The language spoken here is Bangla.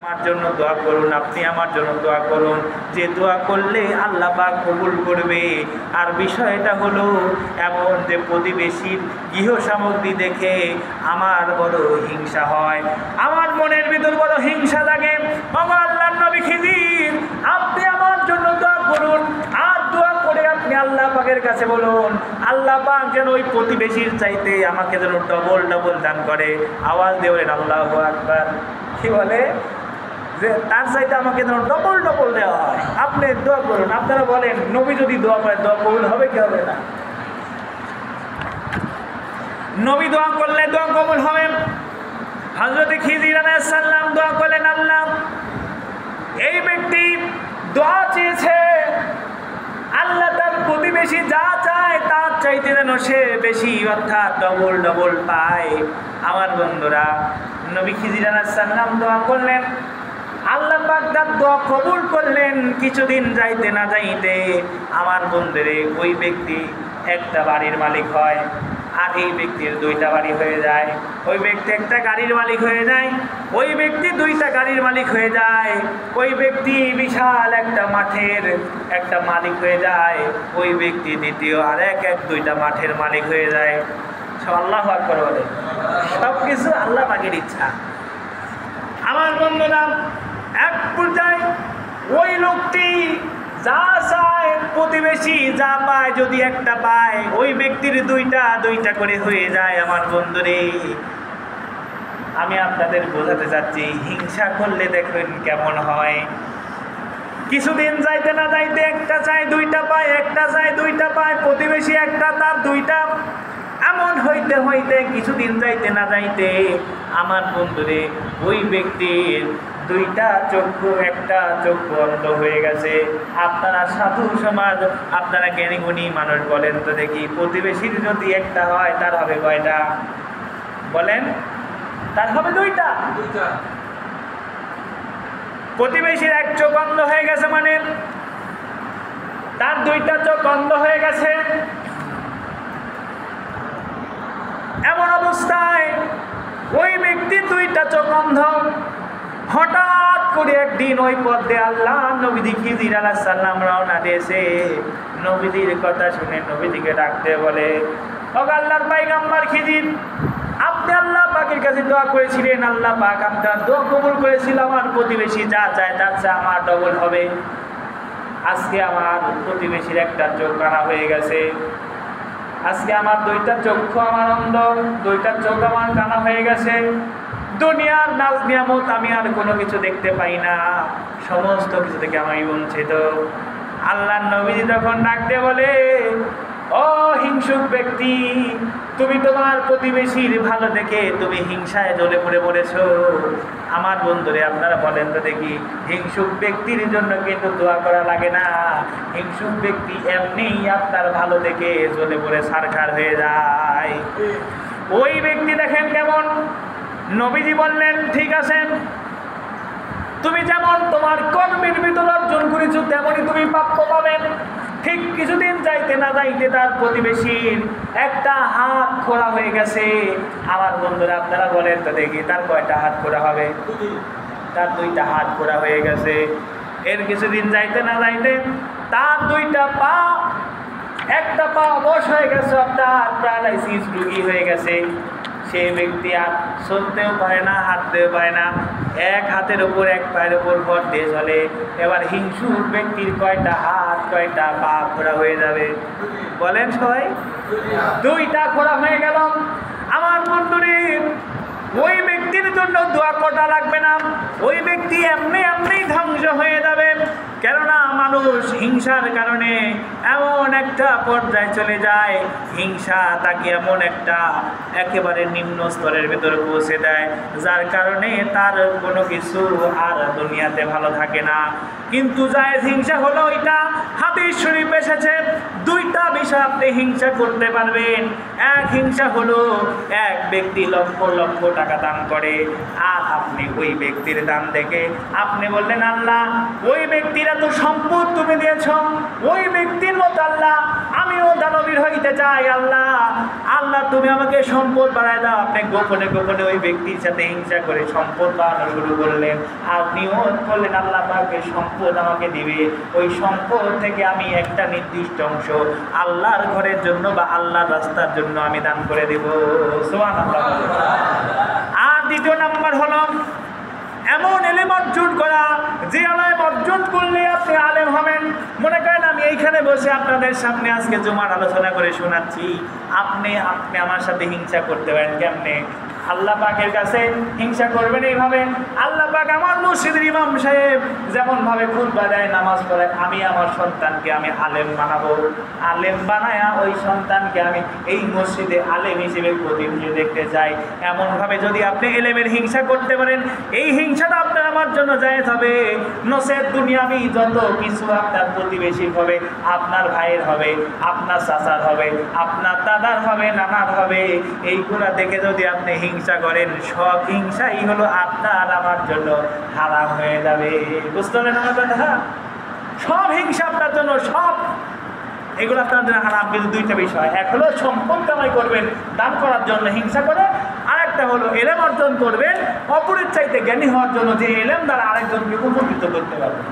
আমার জন্য দোয়া করুন, আপনি আমার জন্য দোয়া করুন, যে দোয়া করলে আল্লাহ পাক কবুল করবে। আর বিষয়টা হলো এমন যে প্রতিবেশীর গৃহ সামগ্রী দেখে আমার বড় হিংসা হয়, আমার মনের ভিতর বড় হিংসা লাগে। বাবা আল্লাহর নবী খিজির, আপনি আমার জন্য দোয়া করুন, আর দোয়া করে আপনি আল্লাহ পাকের কাছে বলুন আল্লাহ পাক যেন ওই প্রতিবেশীর চাইতে আমাকে যেন ডবল ডবল দান করে। আওয়াজ দিয়ে বলেন আল্লাহু আকবার। কি বলে? যে তার চাইতে আমাকে যেন ডবল ডবল দেওয়া হয়। আপনি দোয়া করুন, আপনারা বলেন নবী যদি দোয়া করে দোয়া কবুল হবে কি হবে না? নবী দোয়া করলে দোয়া কবুল হবে। হযরত খিজির আলাইহিস সালাম দোয়া করলেন, আল্লাহ এই ব্যক্তি দোয়া চেয়েছে, আল্লাহ তার প্রতিবেশী যা চায় তার চাইতে যেন সে বেশি অর্থাৎ ডবল ডবল পায়। আমার বন্ধুরা, নবী খিজির আলাইহিস সালাম দোয়া করলেন, আল্লাহ পাক তার দোয়া কবুল করলেন। কিছুদিন যাইতে না যাইতে আমার বন্ধুরে ওই ব্যক্তি একটা বাড়ির মালিক হয়, আর এই ব্যক্তির দুইটা বাড়ি হয়ে যায়। ওই ব্যক্তি একটা গাড়ির মালিক হয়ে যায়, ওই ব্যক্তি দুইটা গাড়ির মালিক হয়ে যায়। ওই ব্যক্তি বিশাল একটা মাঠের একটা মালিক হয়ে যায়, ওই ব্যক্তি দ্বিতীয় আর এক দুইটা মাঠের মালিক হয়ে যায়। আল্লাহু আকবার বলে। সব কিছু আল্লাহ পাকের ইচ্ছা। আমার বন্ধুরা, এক পর্যায়ে ওই লোকটি যা চায়, প্রতিবেশী যা পায়, যদি একটা পায় ওই ব্যক্তির দুইটা দুইটা করে হয়ে যায়। আমার বন্ধুরে, আমি আপনাদের বোঝাতে চাচ্ছি হিংসা করলে দেখবেন কেমন হয়। কিছুদিন যাইতে না যাইতে একটা চায় দুইটা পায়, একটা চায় দুইটা পায়, প্রতিবেশী একটা তার দুইটা। এমন হইতে হইতে কিছুদিন যাইতে না যাইতে আমার বন্ধুরে ওই ব্যক্তির দুইটা চক্ষু, একটা চক্ষু অন্ধ হয়ে গেছে। আপনারা সাধু সমাজ, আপনারা জ্ঞানী গুণী মানুষ বলেন তো দেখি, প্রতিবেশীর যদি একটা হয় তার হবে কয়টা? বলেন, তার হবে দুইটা। প্রতিবেশীর এক চোখ অন্ধ হয়ে গেছে মানে তার দুইটা চোখ অন্ধ হয়ে গেছে। এমন অবস্থায় ওই ব্যক্তি দুইটা চোখ অন্ধ। হঠাৎ করে একদিন ওই পথে আল্লাহ নবী খিজির আলাইহিস সালাম রওনা দিয়েছে। নবীর কথা শুনে নবীকে ডাকতে বলে, ও আল্লাহর পয়গম্বর খিজির, আপনি আল্লাহ পাকের কাছে দোয়া করেছিলেন, আল্লাহ পাক আপনার দোয়া কবুল করেছিল, আমার প্রতিবেশী যা চায় তার চেয়ে আমার ডবল হবে। আজকে আমার প্রতিবেশীর একটা চোখ কানা হয়ে গেছে, আজকে আমার দুইটা চক্ষু আমার অন্ধ, দুইটা চোখ আমার কানা হয়ে গেছে। দুনিয়ার নাজ নিয়ামত আমি আর কোনো কিছু দেখতে পাই না, সমস্ত কিছু থেকে আমি বঞ্চিত। আল্লাহর নবী তখন ডাকতে বলে, ও হিংসুক ব্যক্তি, তুমি তোমার প্রতিবেশীর ভালো দেখে তুমি হিংসায় জ্বলে পড়ে পড়েছো। আমার বন্ধুরে, আপনারা বলেন তো দেখি, হিংসুক ব্যক্তির জন্য কিন্তু দোয়া করা লাগে না। হিংসুক ব্যক্তি এমনি আপনার ভালো দেখে জ্বলে পড়ে ছারখার হয়ে যায়। ওই ব্যক্তি দেখেন কেমন। নবীজি বললেন, ঠিক আছে, তুমি যেমন তোমার কর্মের ভিতর অর্জন করেছো তেমনই তুমি প্রাপ্য পাবেন। ঠিক কিছুদিন যাইতে না যাইতে তার প্রতিবেশীর একটা হাত খোড়া হয়ে গেছে। আমার বন্ধুরা, আপনারা বলেন তো দেখি, তার কয়টা হাত খোড়া হবে? তার দুইটা হাত খোড়া হয়ে গেছে। এর কিছুদিন যাইতে না যাইতে তার দুইটা পা, একটা পা অবশ হয়ে গেছে, অর্থাৎ প্যারালাইসিস রোগী হয়ে গেছে। সেই ব্যক্তি আর চলতেও পারে না, হাঁটতেও পারে না, এক হাতের উপর এক পায়ের উপর ভর দিয়ে চলে। এবার হিংসুক ব্যক্তির কয়টা হাত কয়টা পা খোড়া হয়ে যাবে? বলেন সবাই। দুইটা খোড়া হয়ে গেল। আমার বন্ধুরে, ওই ব্যক্তির জন্য দোয়া করা লাগবে না, ওই ব্যক্তি এমনি এমনি ধ্বংস হয়ে যাবে। কেননা মানুষ হিংসার কারণে এমন একটা পর্যায়ে চলে যায়, হিংসা তাকে এমন একটা একেবারে নিম্ন স্তরের ভিতরে পৌঁছে দেয়, যার কারণে তার কোনো কিছু আর দুনিয়াতে ভালো থাকে না। কিন্তু জায়েজ হিংসা হলো এটা, হাদিস শরীফ এসেছে, দুইটা বিষয় আপনি হিংসা করতে পারবেন। এক হিংসা হলো এক ব্যক্তি লক্ষ লক্ষ টাকা দান করে, আর আপনি ওই ব্যক্তির দান দেখে আপনি বললেন, আল্লাহ ওই ব্যক্তির এত সম্পদ তুমি দিয়েছ, ওই ব্যক্তির মতো আল্লাহ আমি আমিও দানবীর হইতে চাই আল্লাহ। আল্লাহ তুমি আমাকে সম্পদ বাড়ায় দাও। আপনি গোপনে গোপনে ওই ব্যক্তির সাথে হিংসা করে সম্পদ বাড়ানো শুরু করলেন। আপনিও বললেন আল্লাহ পাকে সম্পদ আমাকে দিবে, ওই সম্পদ থেকে আমি একটা নির্দিষ্ট অংশ আল্লাহর ঘরের জন্য বা আল্লাহর রাস্তার জন্য আমি দান করে দেব। সুবহানাল্লাহ। আর দ্বিতীয় নাম্বার হলো এমন এলেম অর্জন করা যে আলেম অর্জন করলে আপনি আলেম হবেন। মনে করেন আমি এইখানে বসে আপনাদের সামনে আজকে জুমার আলোচনা করে শোনাচ্ছি, আপনি আমার সাথে হিংসা করতে পারেন কেমনে? আল্লাহ পাকের কাছে হিংসা করবেন এইভাবে, আল্লাহ পাক আমার মসজিদের ইমাম সাহেব যেমনভাবে খুতবা দেয়, নামাজ পড়ে, আমি আমার সন্তানকে আমি আলেম বানাবো। আলেম বানায়া ওই সন্তানকে আমি এই মসজিদে আলেম হিসেবে প্রতিনিধি দেখতে চাই। এমনভাবে যদি আপনি এলেমের হিংসা করতে পারেন, এই হিংসাটা আপনার আমার জন্য জায়েজ হবে। নসের দুনিয়াবি যত কিছু আপনার প্রতিবেশীর হবে, আপনার ভাইয়ের হবে, আপনার চাচার হবে, আপনার দাদার হবে, নানার হবে, এইগুলা দেখে যদি আপনি হিংসা করেন, সব হিংসাই হলো আপনার আমার জন্য হারাম হয়ে যাবে। বুঝতে পারলেন আমার কথা? সব হিংসা আপনার জন্য, সব এগুলো আপনার জন্য হারাম। কিন্তু দুইটা বিষয়, এক হলো সম্পদ কামাই করবেন দান করার জন্য হিংসা করে, আরেকটা হলো এলেম অর্জন করবেন অপরের চাইতে জ্ঞানী হওয়ার জন্য, যে এলেম দ্বারা আরেকজনকে উপকৃত করতে পারবেন।